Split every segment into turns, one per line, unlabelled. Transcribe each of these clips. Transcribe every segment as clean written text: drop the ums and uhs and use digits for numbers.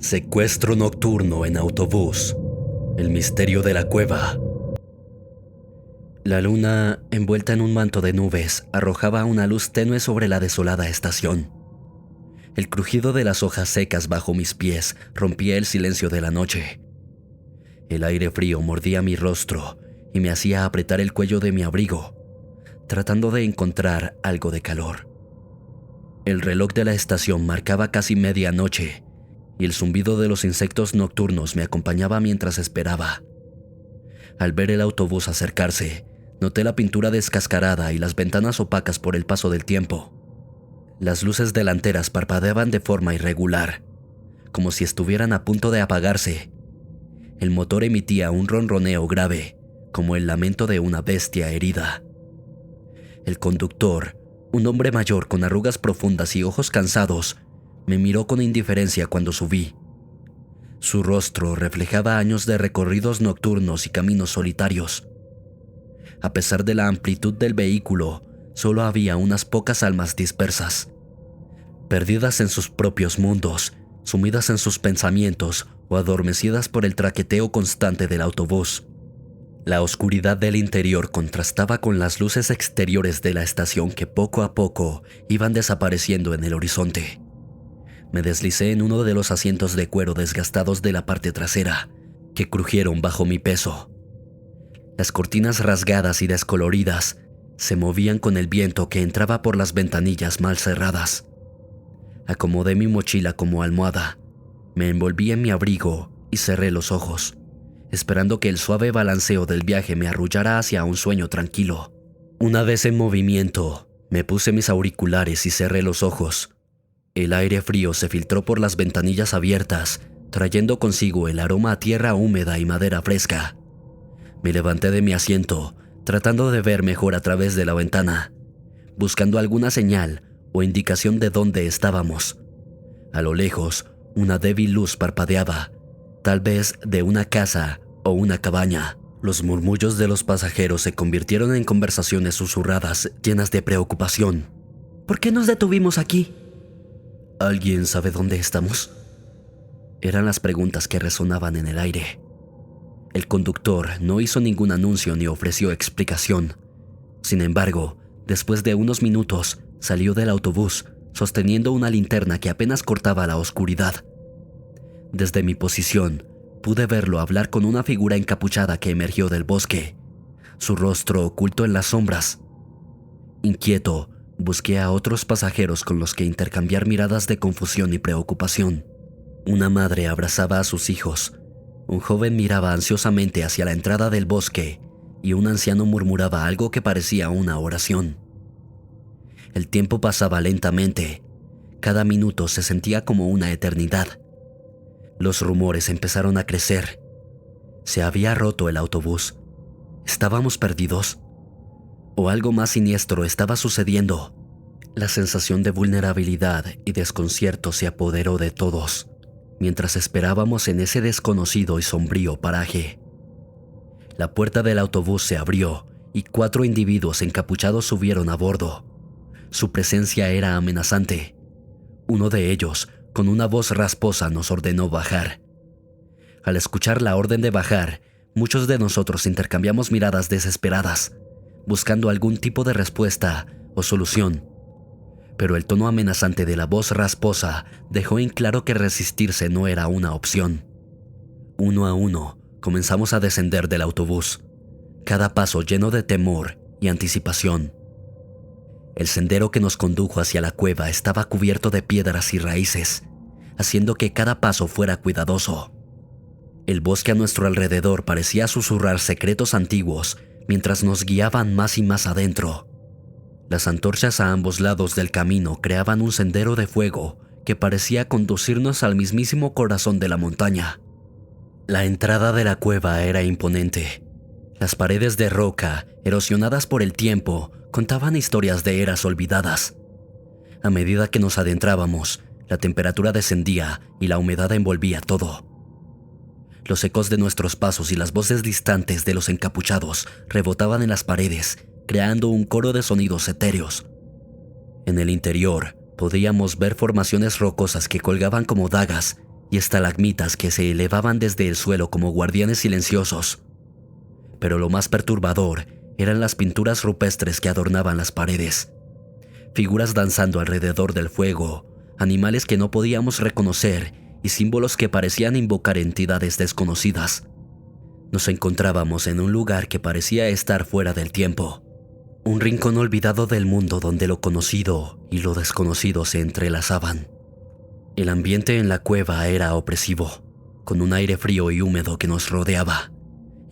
Secuestro nocturno en autobús. El misterio de la cueva. La luna, envuelta en un manto de nubes, arrojaba una luz tenue sobre la desolada estación. El crujido de las hojas secas bajo mis pies rompía el silencio de la noche. El aire frío mordía mi rostro y me hacía apretar el cuello de mi abrigo, tratando de encontrar algo de calor. El reloj de la estación marcaba casi medianoche y el zumbido de los insectos nocturnos me acompañaba mientras esperaba. Al ver el autobús acercarse, noté la pintura descascarada y las ventanas opacas por el paso del tiempo. Las luces delanteras parpadeaban de forma irregular, como si estuvieran a punto de apagarse. El motor emitía un ronroneo grave, como el lamento de una bestia herida. El conductor, un hombre mayor con arrugas profundas y ojos cansados, me miró con indiferencia cuando subí. Su rostro reflejaba años de recorridos nocturnos y caminos solitarios. A pesar de la amplitud del vehículo, solo había unas pocas almas dispersas, perdidas en sus propios mundos, sumidas en sus pensamientos o adormecidas por el traqueteo constante del autobús. La oscuridad del interior contrastaba con las luces exteriores de la estación que poco a poco iban desapareciendo en el horizonte. Me deslicé en uno de los asientos de cuero desgastados de la parte trasera, que crujieron bajo mi peso. Las cortinas rasgadas y descoloridas se movían con el viento que entraba por las ventanillas mal cerradas. Acomodé mi mochila como almohada, me envolví en mi abrigo y cerré los ojos, esperando que el suave balanceo del viaje me arrullara hacia un sueño tranquilo. Una vez en movimiento, me puse mis auriculares y cerré los ojos. El aire frío se filtró por las ventanillas abiertas, trayendo consigo el aroma a tierra húmeda y madera fresca. Me levanté de mi asiento, tratando de ver mejor a través de la ventana, buscando alguna señal o indicación de dónde estábamos. A lo lejos, una débil luz parpadeaba, tal vez de una casa o una cabaña. Los murmullos de los pasajeros se convirtieron en conversaciones susurradas llenas de preocupación.
¿Por qué nos detuvimos aquí?
¿Alguien sabe dónde estamos? Eran las preguntas que resonaban en el aire. El conductor no hizo ningún anuncio ni ofreció explicación. Sin embargo, después de unos minutos, salió del autobús, sosteniendo una linterna que apenas cortaba la oscuridad. Desde mi posición, pude verlo hablar con una figura encapuchada que emergió del bosque, su rostro oculto en las sombras. Inquieto, busqué a otros pasajeros con los que intercambiar miradas de confusión y preocupación. Una madre abrazaba a sus hijos, un joven miraba ansiosamente hacia la entrada del bosque y un anciano murmuraba algo que parecía una oración. El tiempo pasaba lentamente, cada minuto se sentía como una eternidad. Los rumores empezaron a crecer. Se había roto el autobús. ¿Estábamos perdidos? ¿O algo más siniestro estaba sucediendo? La sensación de vulnerabilidad y desconcierto se apoderó de todos, mientras esperábamos en ese desconocido y sombrío paraje. La puerta del autobús se abrió y 4 individuos encapuchados subieron a bordo. Su presencia era amenazante. Uno de ellos, con una voz rasposa, nos ordenó bajar. Al escuchar la orden de bajar, muchos de nosotros intercambiamos miradas desesperadas, buscando algún tipo de respuesta o solución. Pero el tono amenazante de la voz rasposa dejó en claro que resistirse no era una opción. Uno a uno, comenzamos a descender del autobús, cada paso lleno de temor y anticipación. El sendero que nos condujo hacia la cueva estaba cubierto de piedras y raíces, haciendo que cada paso fuera cuidadoso. El bosque a nuestro alrededor parecía susurrar secretos antiguos mientras nos guiaban más y más adentro. Las antorchas a ambos lados del camino creaban un sendero de fuego que parecía conducirnos al mismísimo corazón de la montaña. La entrada de la cueva era imponente. Las paredes de roca, erosionadas por el tiempo, contaban historias de eras olvidadas. A medida que nos adentrábamos, la temperatura descendía y la humedad envolvía todo. Los ecos de nuestros pasos y las voces distantes de los encapuchados rebotaban en las paredes, creando un coro de sonidos etéreos. En el interior, podíamos ver formaciones rocosas que colgaban como dagas y estalagmitas que se elevaban desde el suelo como guardianes silenciosos. Pero lo más perturbador eran las pinturas rupestres que adornaban las paredes. Figuras danzando alrededor del fuego, animales que no podíamos reconocer y símbolos que parecían invocar entidades desconocidas. Nos encontrábamos en un lugar que parecía estar fuera del tiempo, un rincón olvidado del mundo donde lo conocido y lo desconocido se entrelazaban. El ambiente en la cueva era opresivo, con un aire frío y húmedo que nos rodeaba.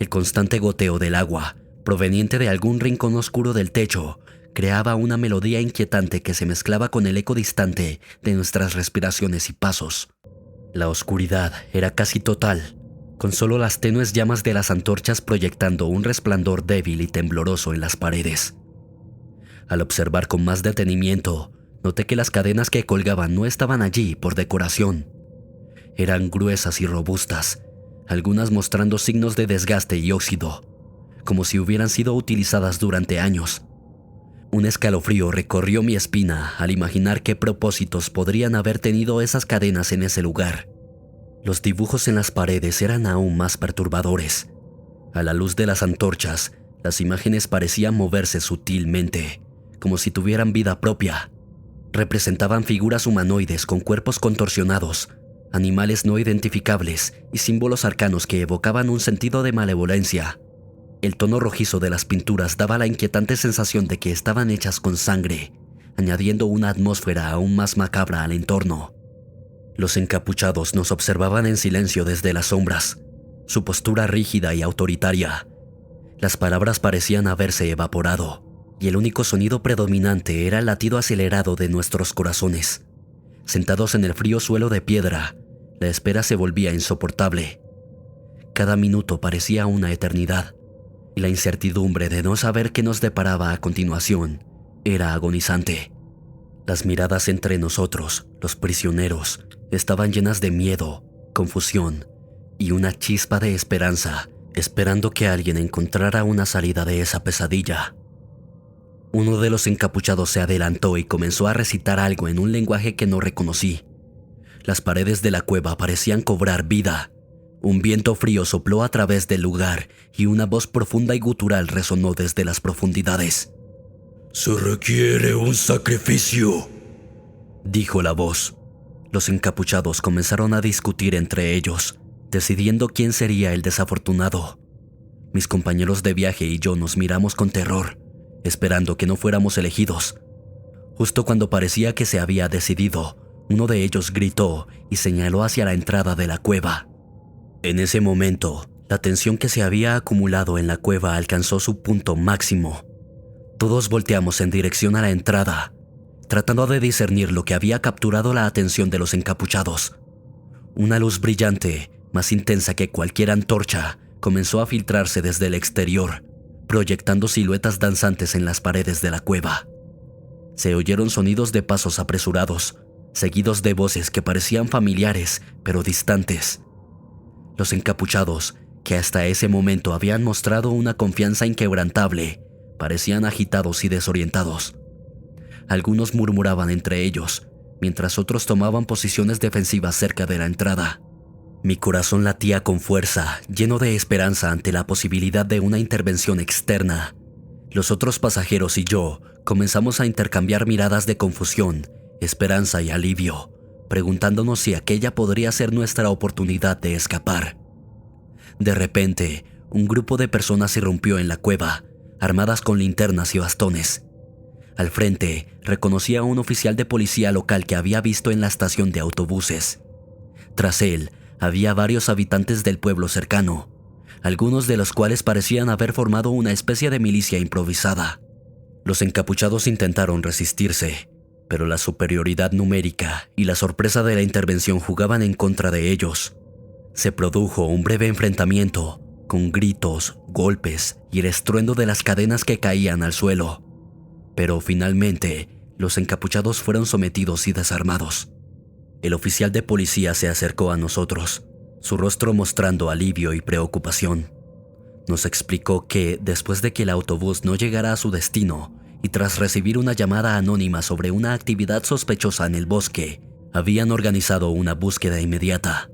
El constante goteo del agua, proveniente de algún rincón oscuro del techo, creaba una melodía inquietante que se mezclaba con el eco distante de nuestras respiraciones y pasos. La oscuridad era casi total, con solo las tenues llamas de las antorchas proyectando un resplandor débil y tembloroso en las paredes. Al observar con más detenimiento, noté que las cadenas que colgaban no estaban allí por decoración. Eran gruesas y robustas, algunas mostrando signos de desgaste y óxido, como si hubieran sido utilizadas durante años. Un escalofrío recorrió mi espina al imaginar qué propósitos podrían haber tenido esas cadenas en ese lugar. Los dibujos en las paredes eran aún más perturbadores. A la luz de las antorchas, las imágenes parecían moverse sutilmente, como si tuvieran vida propia. Representaban figuras humanoides con cuerpos contorsionados, animales no identificables y símbolos arcanos que evocaban un sentido de malevolencia. El tono rojizo de las pinturas daba la inquietante sensación de que estaban hechas con sangre, añadiendo una atmósfera aún más macabra al entorno. Los encapuchados nos observaban en silencio desde las sombras, su postura rígida y autoritaria. Las palabras parecían haberse evaporado, y el único sonido predominante era el latido acelerado de nuestros corazones. Sentados en el frío suelo de piedra, la espera se volvía insoportable. Cada minuto parecía una eternidad, y la incertidumbre de no saber qué nos deparaba a continuación era agonizante. Las miradas entre nosotros, los prisioneros, estaban llenas de miedo, confusión y una chispa de esperanza, esperando que alguien encontrara una salida de esa pesadilla. Uno de los encapuchados se adelantó y comenzó a recitar algo en un lenguaje que no reconocí. Las paredes de la cueva parecían cobrar vida. Un viento frío sopló a través del lugar y una voz profunda y gutural resonó desde las profundidades.
«Se requiere un sacrificio»,
dijo la voz. Los encapuchados comenzaron a discutir entre ellos, decidiendo quién sería el desafortunado. Mis compañeros de viaje y yo nos miramos con terror, esperando que no fuéramos elegidos. Justo cuando parecía que se había decidido, uno de ellos gritó y señaló hacia la entrada de la cueva. En ese momento, la tensión que se había acumulado en la cueva alcanzó su punto máximo. Todos volteamos en dirección a la entrada, tratando de discernir lo que había capturado la atención de los encapuchados. Una luz brillante, más intensa que cualquier antorcha, comenzó a filtrarse desde el exterior, proyectando siluetas danzantes en las paredes de la cueva. Se oyeron sonidos de pasos apresurados, seguidos de voces que parecían familiares, pero distantes. Los encapuchados, que hasta ese momento habían mostrado una confianza inquebrantable, parecían agitados y desorientados. Algunos murmuraban entre ellos, mientras otros tomaban posiciones defensivas cerca de la entrada. Mi corazón latía con fuerza, lleno de esperanza ante la posibilidad de una intervención externa. Los otros pasajeros y yo comenzamos a intercambiar miradas de confusión, esperanza y alivio, preguntándonos si aquella podría ser nuestra oportunidad de escapar. De repente, un grupo de personas irrumpió en la cueva, armadas con linternas y bastones. Al frente, reconocí a un oficial de policía local que había visto en la estación de autobuses. Tras él, había varios habitantes del pueblo cercano, algunos de los cuales parecían haber formado una especie de milicia improvisada. Los encapuchados intentaron resistirse, pero la superioridad numérica y la sorpresa de la intervención jugaban en contra de ellos. Se produjo un breve enfrentamiento, con gritos, golpes y el estruendo de las cadenas que caían al suelo. Pero finalmente, los encapuchados fueron sometidos y desarmados. El oficial de policía se acercó a nosotros, su rostro mostrando alivio y preocupación. Nos explicó que, después de que el autobús no llegara a su destino, y tras recibir una llamada anónima sobre una actividad sospechosa en el bosque, habían organizado una búsqueda inmediata.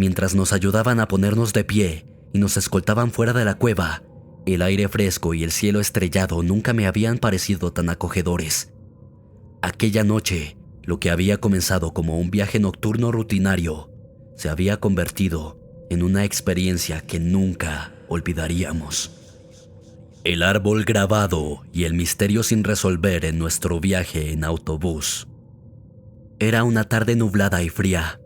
Mientras nos ayudaban a ponernos de pie y nos escoltaban fuera de la cueva, el aire fresco y el cielo estrellado nunca me habían parecido tan acogedores. Aquella noche, lo que había comenzado como un viaje nocturno rutinario, se había convertido en una experiencia que nunca olvidaríamos. El árbol grabado y el misterio sin resolver en nuestro viaje en autobús. Era una tarde nublada y fría,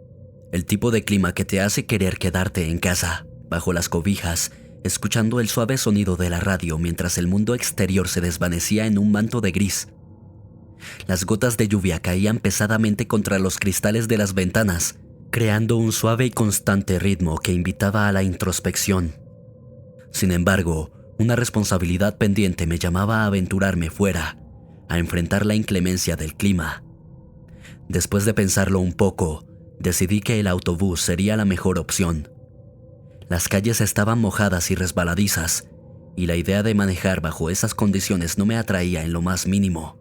el tipo de clima que te hace querer quedarte en casa, bajo las cobijas, escuchando el suave sonido de la radio mientras el mundo exterior se desvanecía en un manto de gris. Las gotas de lluvia caían pesadamente contra los cristales de las ventanas, creando un suave y constante ritmo que invitaba a la introspección. Sin embargo, una responsabilidad pendiente me llamaba a aventurarme fuera, a enfrentar la inclemencia del clima. Después de pensarlo un poco, decidí que el autobús sería la mejor opción. Las calles estaban mojadas y resbaladizas, y la idea de manejar bajo esas condiciones no me atraía en lo más mínimo.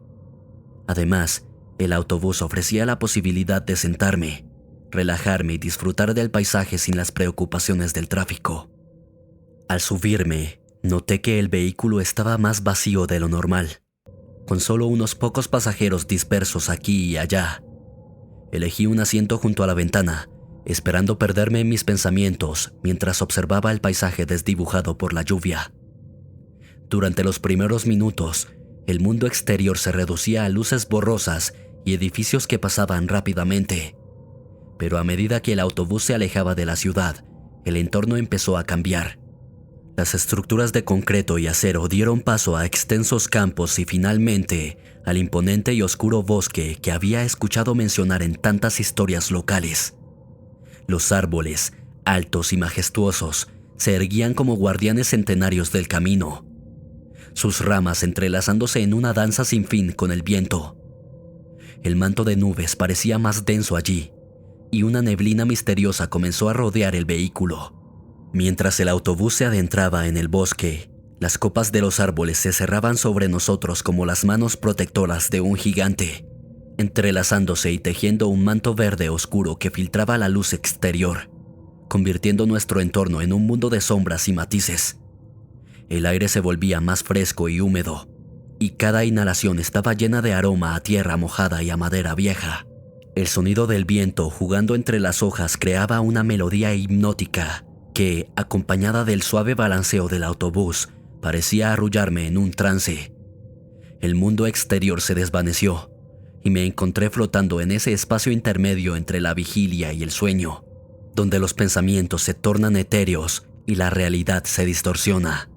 Además, el autobús ofrecía la posibilidad de sentarme, relajarme y disfrutar del paisaje sin las preocupaciones del tráfico. Al subirme, noté que el vehículo estaba más vacío de lo normal, con solo unos pocos pasajeros dispersos aquí y allá. Elegí un asiento junto a la ventana, esperando perderme en mis pensamientos mientras observaba el paisaje desdibujado por la lluvia. Durante los primeros minutos, el mundo exterior se reducía a luces borrosas y edificios que pasaban rápidamente. Pero a medida que el autobús se alejaba de la ciudad, el entorno empezó a cambiar. Las estructuras de concreto y acero dieron paso a extensos campos y finalmente al imponente y oscuro bosque que había escuchado mencionar en tantas historias locales. Los árboles, altos y majestuosos, se erguían como guardianes centenarios del camino, sus ramas entrelazándose en una danza sin fin con el viento. El manto de nubes parecía más denso allí, y una neblina misteriosa comenzó a rodear el vehículo. Mientras el autobús se adentraba en el bosque, las copas de los árboles se cerraban sobre nosotros como las manos protectoras de un gigante, entrelazándose y tejiendo un manto verde oscuro que filtraba la luz exterior, convirtiendo nuestro entorno en un mundo de sombras y matices. El aire se volvía más fresco y húmedo, y cada inhalación estaba llena de aroma a tierra mojada y a madera vieja. El sonido del viento jugando entre las hojas creaba una melodía hipnótica que, acompañada del suave balanceo del autobús, parecía arrullarme en un trance. El mundo exterior se desvaneció, y me encontré flotando en ese espacio intermedio entre la vigilia y el sueño, donde los pensamientos se tornan etéreos y la realidad se distorsiona.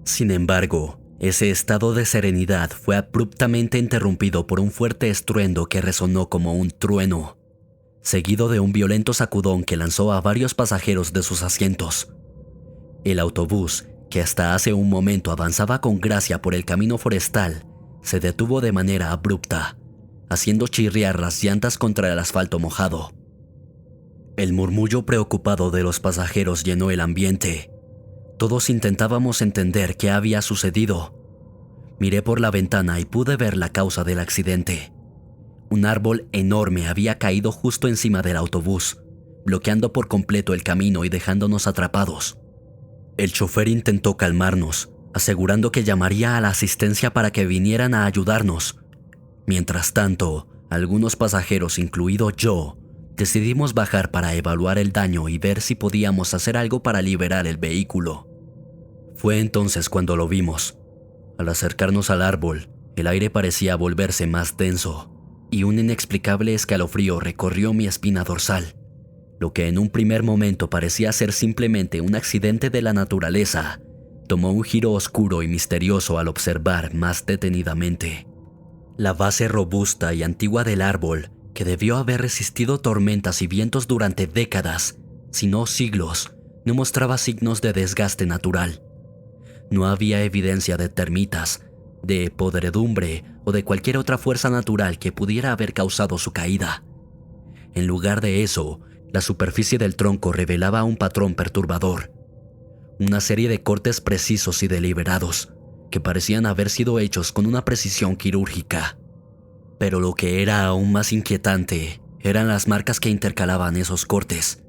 Sin embargo, ese estado de serenidad fue abruptamente interrumpido por un fuerte estruendo que resonó como un trueno, seguido de un violento sacudón que lanzó a varios pasajeros de sus asientos. El autobús, que hasta hace un momento avanzaba con gracia por el camino forestal, se detuvo de manera abrupta, haciendo chirriar las llantas contra el asfalto mojado. El murmullo preocupado de los pasajeros llenó el ambiente. Todos intentábamos entender qué había sucedido. Miré por la ventana y pude ver la causa del accidente. Un árbol enorme había caído justo encima del autobús, bloqueando por completo el camino y dejándonos atrapados. El chofer intentó calmarnos, asegurando que llamaría a la asistencia para que vinieran a ayudarnos. Mientras tanto, algunos pasajeros, incluido yo, decidimos bajar para evaluar el daño y ver si podíamos hacer algo para liberar el vehículo. Fue entonces cuando lo vimos. Al acercarnos al árbol, el aire parecía volverse más denso, y un inexplicable escalofrío recorrió mi espina dorsal. Lo que en un primer momento parecía ser simplemente un accidente de la naturaleza, tomó un giro oscuro y misterioso al observar más detenidamente. La base robusta y antigua del árbol, que debió haber resistido tormentas y vientos durante décadas, si no siglos, no mostraba signos de desgaste natural. No había evidencia de termitas, de podredumbre o de cualquier otra fuerza natural que pudiera haber causado su caída. En lugar de eso, la superficie del tronco revelaba un patrón perturbador. Una serie de cortes precisos y deliberados, que parecían haber sido hechos con una precisión quirúrgica. Pero lo que era aún más inquietante eran las marcas que intercalaban esos cortes.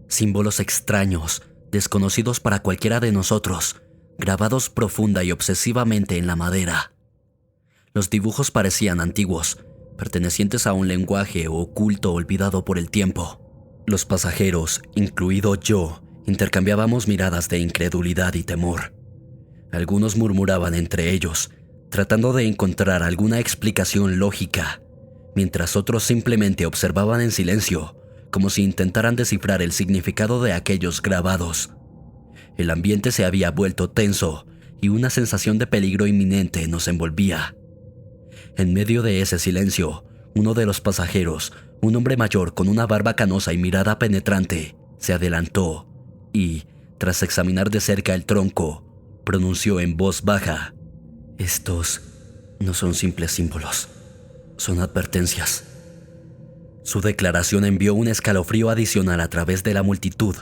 Símbolos extraños, desconocidos para cualquiera de nosotros, grabados profunda y obsesivamente en la madera. Los dibujos parecían antiguos, pertenecientes a un lenguaje oculto olvidado por el tiempo. Los pasajeros, incluido yo, intercambiábamos miradas de incredulidad y temor. Algunos murmuraban entre ellos, tratando de encontrar alguna explicación lógica, mientras otros simplemente observaban en silencio, como si intentaran descifrar el significado de aquellos grabados. El ambiente se había vuelto tenso y una sensación de peligro inminente nos envolvía. En medio de ese silencio, uno de los pasajeros, un hombre mayor con una barba canosa y mirada penetrante, se adelantó y, tras examinar de cerca el tronco, pronunció en voz baja: «Estos no son simples símbolos, son advertencias». Su declaración envió un escalofrío adicional a través de la multitud,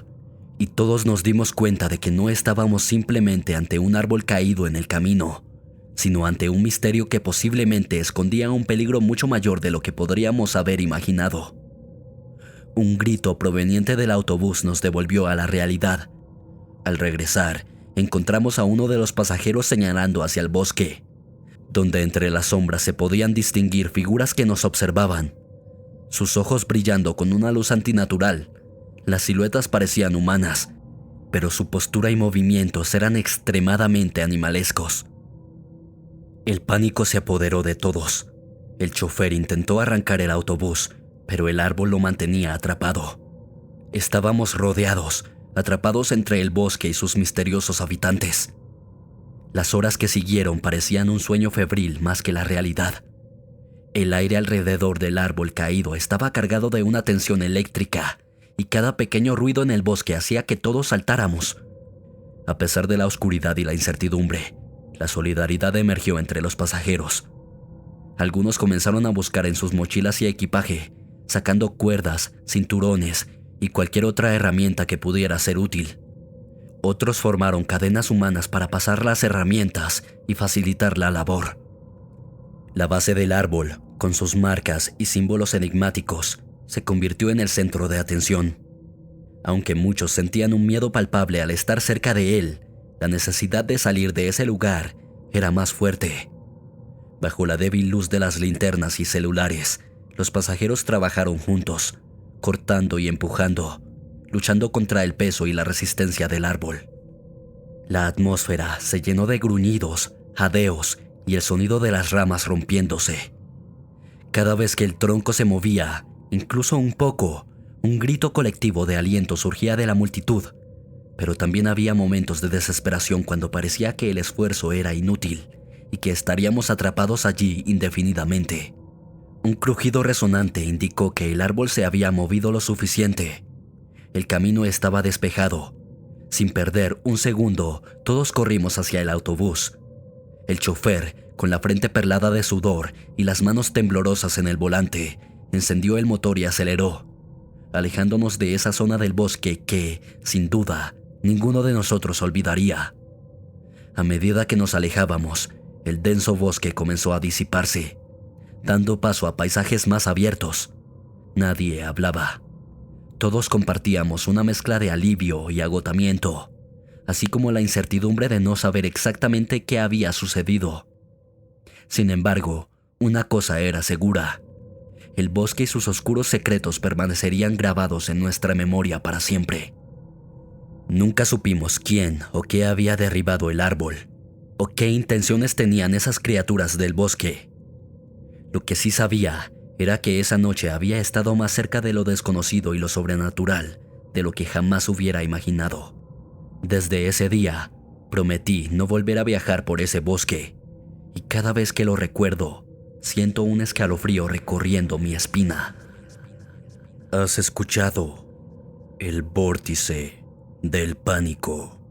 y todos nos dimos cuenta de que no estábamos simplemente ante un árbol caído en el camino, sino ante un misterio que posiblemente escondía un peligro mucho mayor de lo que podríamos haber imaginado. Un grito proveniente del autobús nos devolvió a la realidad. Al regresar, encontramos a uno de los pasajeros señalando hacia el bosque, donde entre las sombras se podían distinguir figuras que nos observaban. Sus ojos brillando con una luz antinatural, las siluetas parecían humanas, pero su postura y movimientos eran extremadamente animalescos. El pánico se apoderó de todos. El chofer intentó arrancar el autobús, pero el árbol lo mantenía atrapado. Estábamos rodeados, atrapados entre el bosque y sus misteriosos habitantes. Las horas que siguieron parecían un sueño febril más que la realidad. El aire alrededor del árbol caído estaba cargado de una tensión eléctrica, y cada pequeño ruido en el bosque hacía que todos saltáramos. A pesar de la oscuridad y la incertidumbre, la solidaridad emergió entre los pasajeros. Algunos comenzaron a buscar en sus mochilas y equipaje, sacando cuerdas, cinturones y cualquier otra herramienta que pudiera ser útil. Otros formaron cadenas humanas para pasar las herramientas y facilitar la labor. La base del árbol, con sus marcas y símbolos enigmáticos, se convirtió en el centro de atención. Aunque muchos sentían un miedo palpable al estar cerca de él, la necesidad de salir de ese lugar era más fuerte. Bajo la débil luz de las linternas y celulares, los pasajeros trabajaron juntos, cortando y empujando, luchando contra el peso y la resistencia del árbol. La atmósfera se llenó de gruñidos, jadeos y el sonido de las ramas rompiéndose. Cada vez que el tronco se movía, incluso un poco, un grito colectivo de aliento surgía de la multitud, pero también había momentos de desesperación cuando parecía que el esfuerzo era inútil y que estaríamos atrapados allí indefinidamente. Un crujido resonante indicó que el árbol se había movido lo suficiente. El camino estaba despejado. Sin perder un segundo, todos corrimos hacia el autobús. El chofer, con la frente perlada de sudor y las manos temblorosas en el volante, encendió el motor y aceleró, alejándonos de esa zona del bosque que, sin duda, ninguno de nosotros olvidaría. A medida que nos alejábamos, el denso bosque comenzó a disiparse, dando paso a paisajes más abiertos. Nadie hablaba. Todos compartíamos una mezcla de alivio y agotamiento, así como la incertidumbre de no saber exactamente qué había sucedido. Sin embargo, una cosa era segura: el bosque y sus oscuros secretos permanecerían grabados en nuestra memoria para siempre. Nunca supimos quién o qué había derribado el árbol, o qué intenciones tenían esas criaturas del bosque. Lo que sí sabía era que esa noche había estado más cerca de lo desconocido y lo sobrenatural de lo que jamás hubiera imaginado. Desde ese día, prometí no volver a viajar por ese bosque, y cada vez que lo recuerdo, siento un escalofrío recorriendo mi espina.
Has escuchado el vórtice del pánico.